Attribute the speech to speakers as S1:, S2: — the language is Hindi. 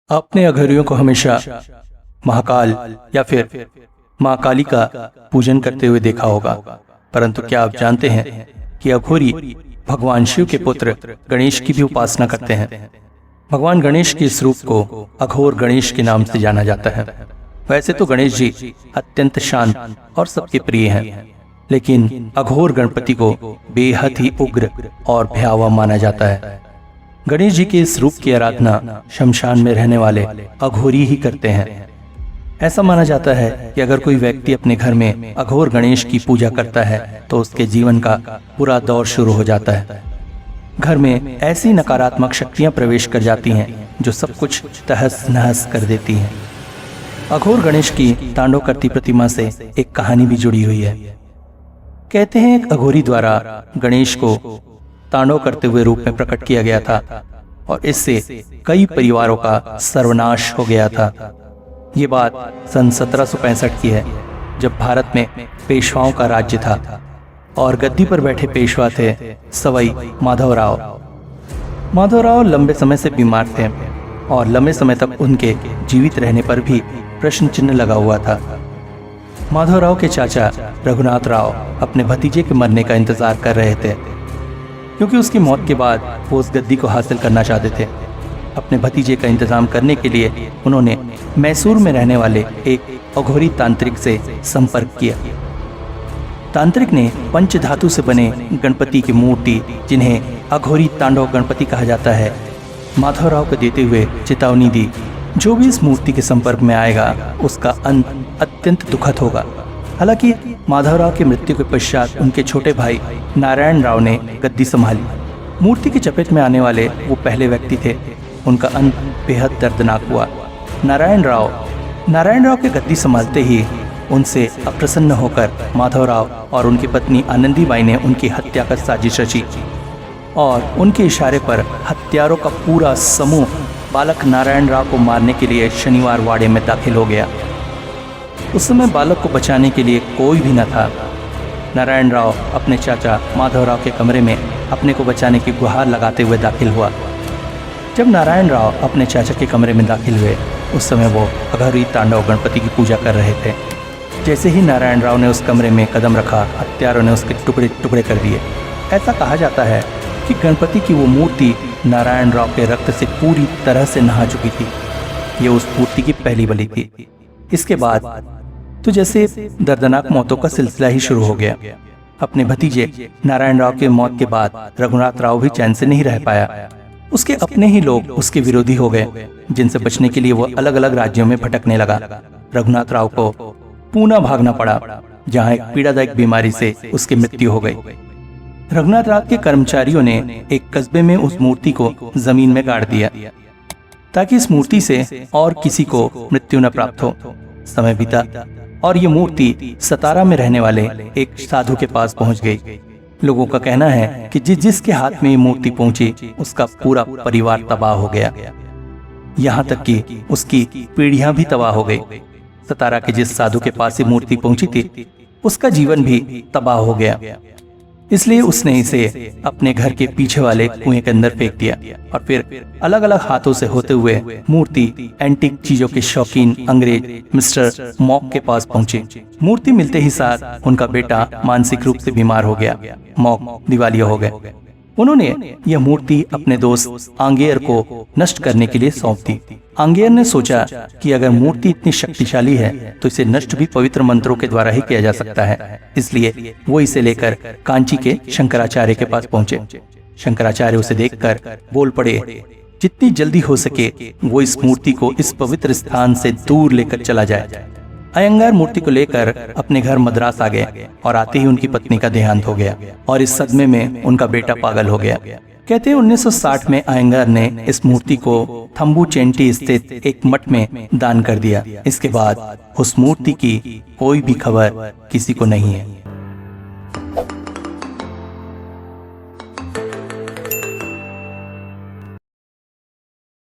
S1: आपने अघोरियों को हमेशा महाकाल या फिर माँ काली का पूजन करते हुए देखा होगा, परंतु क्या आप जानते हैं कि अघोरी भगवान शिव के पुत्र गणेश की भी उपासना करते हैं। भगवान गणेश के इस रूप को अघोर गणेश के नाम से जाना जाता है। वैसे तो गणेश जी अत्यंत शांत और सबके प्रिय हैं, लेकिन अघोर गणपति को बेहद ही उग्र और भयावह माना जाता है। गणेश जी के इस रूप की आराधना शमशान में रहने वाले अघोरी ही करते हैं। ऐसा माना जाता है कि अगर कोई व्यक्ति अपने घर में अघोर गणेश की पूजा करता है तो उसके जीवन का पूरा दौर शुरू हो जाता है। घर में ऐसी नकारात्मक शक्तियां प्रवेश कर जाती हैं जो सब कुछ तहस नहस कर देती हैं। अघोर गणेश की तांडव करती प्रतिमा से एक कहानी भी जुड़ी हुई है। कहते हैं एक अघोरी द्वारा गणेश को तांडव करते हुए रूप में प्रकट किया गया था और इससे कई परिवारों का सर्वनाश हो गया था। ये बात सन 1765 की है, जब भारत में पेशवाओं का राज्य था और गद्दी पर बैठे पेशवा थे सवाई माधवराव। माधवराव लंबे समय से बीमार थे और लंबे समय तक उनके जीवित रहने पर भी प्रश्न चिन्ह लगा हुआ था। माधवराव के चाचा रघुनाथ राव अपने भतीजे के मरने का इंतजार कर रहे थे, क्योंकि उसकी मौत के बाद वो उस गद्दी को हासिल करना चाहते थे। अपने भतीजे का इंतजाम करने के लिए उन्होंने मैसूर में रहने वाले एक अघोरी तांत्रिक से संपर्क किया। तांत्रिक ने पंचधातु से बने गणपति की मूर्ति, जिन्हें अघोरी तांडव गणपति कहा जाता है, माधवराव को देते हुए चेतावनी दी, जो भी इस मूर्ति के संपर्क में आएगा उसका अंत अत्यंत दुखद होगा। हालांकि माधवराव की मृत्यु के पश्चात उनके छोटे भाई नारायण राव ने गद्दी संभाली। मूर्ति की चपेट में आने वाले वो पहले व्यक्ति थे। उनका अंत बेहद दर्दनाक हुआ। नारायण राव के गद्दी संभालते ही उनसे अप्रसन्न होकर माधवराव और उनकी पत्नी आनंदीबाई ने उनकी हत्या कर साजिश रची और उनके इशारे पर हत्यारों का पूरा समूह बालक नारायण राव को मारने के लिए शनिवार वाड़े में दाखिल हो गया। उस समय बालक को बचाने के लिए कोई भी न था। नारायण राव अपने चाचा माधवराव के कमरे में अपने को बचाने की गुहार लगाते हुए दाखिल हुआ। जब नारायण राव अपने चाचा के कमरे में दाखिल हुए, उस समय वो अघोरी तांडव गणपति की पूजा कर रहे थे। जैसे ही नारायण राव ने उस कमरे में कदम रखा, हत्यारों ने उसके टुकड़े टुकड़े कर दिए। ऐसा कहा जाता है कि गणपति की वो मूर्ति नारायण राव के रक्त से पूरी तरह से नहा चुकी थी। ये उस मूर्ति की पहली बलि थी। इसके बाद तो जैसे दर्दनाक मौतों का सिलसिला ही शुरू हो गया। अपने भतीजे नारायण राव के मौत के बाद रघुनाथ राव भी चैन से नहीं रह पाया। उसके अपने ही लोग उसके विरोधी हो गए, जिनसे बचने के लिए वो अलग अलग राज्यों में भटकने लगा। रघुनाथ राव को पूना भागना पड़ा, जहाँ एक पीड़ादायक बीमारी से उसकी मृत्यु हो गई। रघुनाथ राव के कर्मचारियों ने एक कस्बे में उस मूर्ति को जमीन में गाड़ दिया, ताकि इस मूर्ति से और किसी को मृत्यु न प्राप्त हो। समय बीता और ये मूर्ति सतारा में रहने वाले एक साधु के पास पहुंच गई। लोगों का कहना है कि जिसके हाथ में ये मूर्ति पहुंची, उसका पूरा परिवार तबाह हो गया, यहाँ तक कि उसकी पीढ़ियां भी तबाह हो गई। सतारा के जिस साधु के पास ये मूर्ति पहुंची थी, उसका जीवन भी तबाह हो गया। इसलिए उसने इसे अपने घर के पीछे वाले कुएं के अंदर फेंक दिया और फिर अलग अलग हाथों से होते हुए मूर्ति एंटीक चीजों के शौकीन अंग्रेज मिस्टर मॉक के पास पहुंचे। मूर्ति मिलते ही साथ उनका बेटा मानसिक रूप से बीमार हो गया। मॉक दिवालिया हो गए। उन्होंने यह मूर्ति अपने दोस्त आंगेयर को नष्ट करने के लिए सौंप दी। आंगेयर ने सोचा कि अगर मूर्ति इतनी शक्तिशाली है तो इसे नष्ट भी पवित्र मंत्रों के द्वारा ही किया जा सकता है। इसलिए वो इसे लेकर कांची के शंकराचार्य के पास पहुंचे। शंकराचार्य उसे देखकर बोल पड़े, जितनी जल्दी हो सके वो इस मूर्ति को इस पवित्र स्थान से दूर लेकर चला जाए। अयंगार मूर्ति को लेकर अपने घर मद्रास आ गए और आते ही उनकी पत्नी का देहांत हो गया और इस सदमे में उनका बेटा पागल हो गया। कहते हैं 1960 में अयंगार ने इस मूर्ति को थम्बुचेंटी स्थित एक मठ में दान कर दिया। इसके बाद उस मूर्ति की कोई भी खबर किसी को नहीं है।